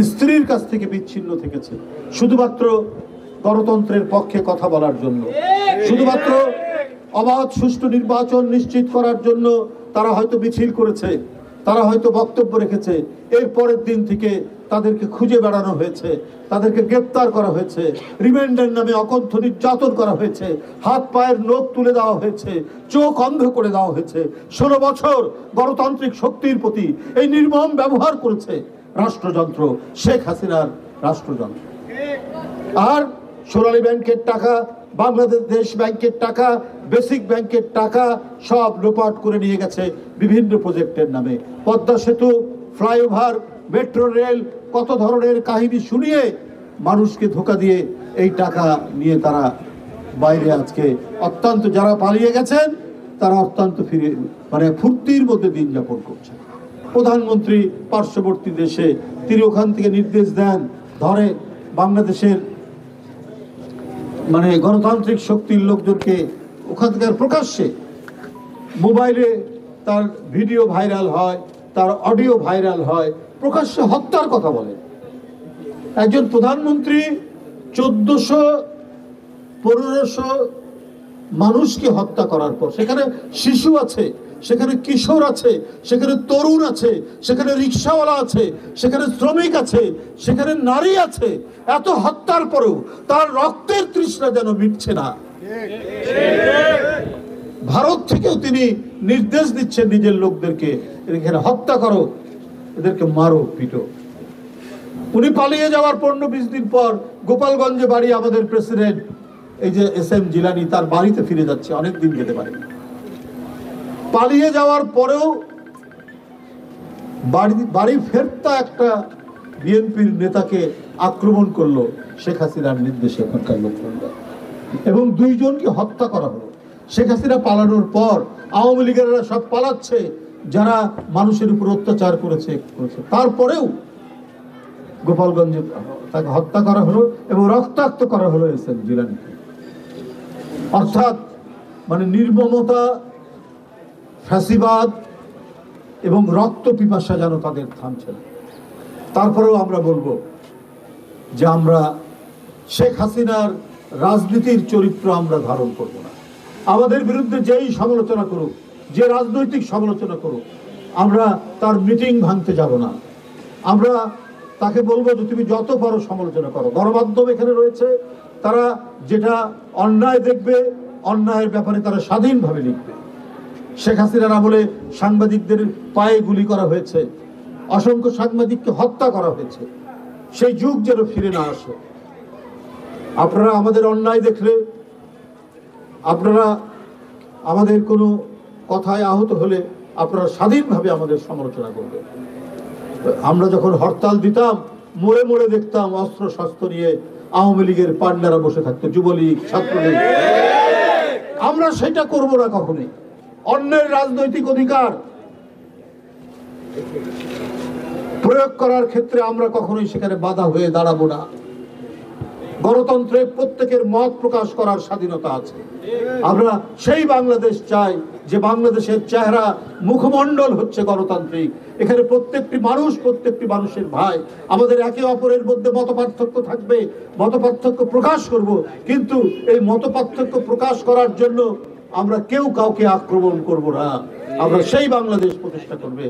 স্ত্রীর কাছ থেকে বিচ্ছিন্ন থেকেছে শুধুমাত্র গণতন্ত্রের পক্ষে কথা বলার জন্য, শুধুমাত্র অবাধ সুষ্ঠু নির্বাচন নিশ্চিত করার জন্য তারা হয়তো মিছিল করেছে, তারা হয়তো বক্তব্য রেখেছে। এর পরের দিন থেকে তাদেরকে খুঁজে বেড়ানো হয়েছে, তাদেরকে গ্রেপ্তার করা হয়েছে, রিমান্ডের নামে অকথ্য নির্যাতন করা হয়েছে, হাত পায়ের নখ তুলে দেওয়া হয়েছে, চোখ অন্ধ করে দেওয়া হয়েছে। 16 বছর গণতান্ত্রিক শক্তির প্রতি এই নির্মম ব্যবহার করেছে রাষ্ট্রযন্ত্র, শেখ হাসিনার রাষ্ট্রযন্ত্র। আর সোনালী ব্যাংকের টাকা, বাংলাদেশ ব্যাংকের টাকা, বেসিক ব্যাংকের টাকা সব লোপাট করে নিয়ে গেছে বিভিন্ন প্রজেক্টের নামে। পদ্মা সেতু, ফ্লাইওভার, মেট্রো রেল, কত ধরনের কাহিনী শুনিয়ে মানুষকে ধোঁকা দিয়ে এই টাকা নিয়ে তারা বাইরে আজকে অত্যন্ত, যারা পালিয়ে গেছেন তারা অত্যন্ত ফুর্তির মধ্যে দিন যাপন করছেন। প্রধানমন্ত্রী পার্শ্ববর্তী দেশে, তিনি ওখান থেকে নির্দেশ দেন, ধরে বাংলাদেশের গণতান্ত্রিক শক্তির লোকজনকে ওখানকার প্রকাশ্যে মোবাইলে তার ভিডিও ভাইরাল হয়, তার অডিও ভাইরাল হয়, প্রকাশ্যে হত্যার কথা বলে। একজন প্রধানমন্ত্রী 1400-1500 মানুষকে হত্যা করার পর, সেখানে শিশু আছে, সেখানে কিশোর আছে, সেখানে তরুণ আছে, সেখানে রিক্সাওয়ালা আছে, সেখানে শ্রমিক আছে, সেখানে নারী আছে, এত হত্যার পরেও তার রক্তের তৃষ্ণা যেন মিটছে না। ভারত থেকেও তিনি নির্দেশ দিচ্ছেন নিজের লোকদেরকে, এখানে হত্যা করো, এদেরকে মারো, পিটো। উনি পালিয়ে যাওয়ার 15-20 দিন পর গোপালগঞ্জে বাড়ি আমাদের প্রেসিডেন্ট, এই যে SM জিলানি, তার বাড়িতে ফিরে যাচ্ছে, অনেকদিন যেতে পারেনি। পালিয়ে যাওয়ার পরেও বাড়ি ফেরতা একটা বিএনপির নেতাকে আক্রমণ করলো শেখ হাসিনার নির্দেশে এখানকার লোকজনরা, এবং 2 জনকে হত্যা করা হলো। শেখ হাসিনা পালানোর পর আওয়ামী লীগেরা সব পালাচ্ছে, যারা মানুষের উপর অত্যাচার করেছে। তারপরেও গোপালগঞ্জে তাকে হত্যা করা হলো এবং রক্তাক্ত করা হলো SM জিলানিকে। অর্থাৎ নির্মমতা, ফ্যাসিবাদ এবং রক্ত পিপাসা যেন তাদের থামছে না। তারপরেও আমরা বলবো যে আমরা শেখ হাসিনার রাজনীতির চরিত্র আমরা ধারণ করব না। আমাদের বিরুদ্ধে যেই সমালোচনা করুক, যে রাজনৈতিক সমালোচনা করুক, আমরা তার মিটিং ভাঙতে যাব না। আমরা তাকে বলবো যে তুমি যত বড় সমালোচনা করো। গণমাধ্যম এখানে রয়েছে, তারা যেটা অন্যায় দেখবে, অন্যায়ের ব্যাপারে তারা স্বাধীনভাবে লিখবে। শেখ হাসিনার আমলে সাংবাদিকদের পায়ে গুলি করা হয়েছে, অসংখ্য সাংবাদিককে হত্যা করা হয়েছে। সেই যুগ যেন ফিরে না আসে। আপনারা আমাদের অন্যায় দেখলে, আপনারা আমাদের কোনো কথায় আহত হলে আপনারা স্বাধীনভাবে আমাদের সমালোচনা করবেন। আমরা যখন হরতাল দিতাম, মোড়ে মোড়ে দেখতাম অস্ত্র শস্ত্র নিয়ে আওয়ামী লীগের পান্ডারা বসে থাকতো, যুবলীগ, ছাত্রলীগ। আমরা সেটা করব না কখনোই। অন্যের রাজনৈতিক অধিকার প্রয়োগ করার ক্ষেত্রে আমরা কখনোই সেখানে বাধা হয়ে দাঁড়াবো না। গণতন্ত্রে প্রত্যেকের মত প্রকাশ করার স্বাধীনতা আছে। আমরা সেই বাংলাদেশ চাই যে বাংলাদেশের চেহারা, মুখমণ্ডল হচ্ছে গণতান্ত্রিক। এখানে প্রত্যেকটি মানুষের ভাই। আমাদের একে অপরের মধ্যে মতপার্থক্য থাকবে, মতপার্থক্য প্রকাশ করব, কিন্তু এই মতপার্থক্য প্রকাশ করার জন্য আমরা কেউ কাউকে আক্রমণ করব না। আমরা সেই বাংলাদেশ প্রতিষ্ঠা করবে।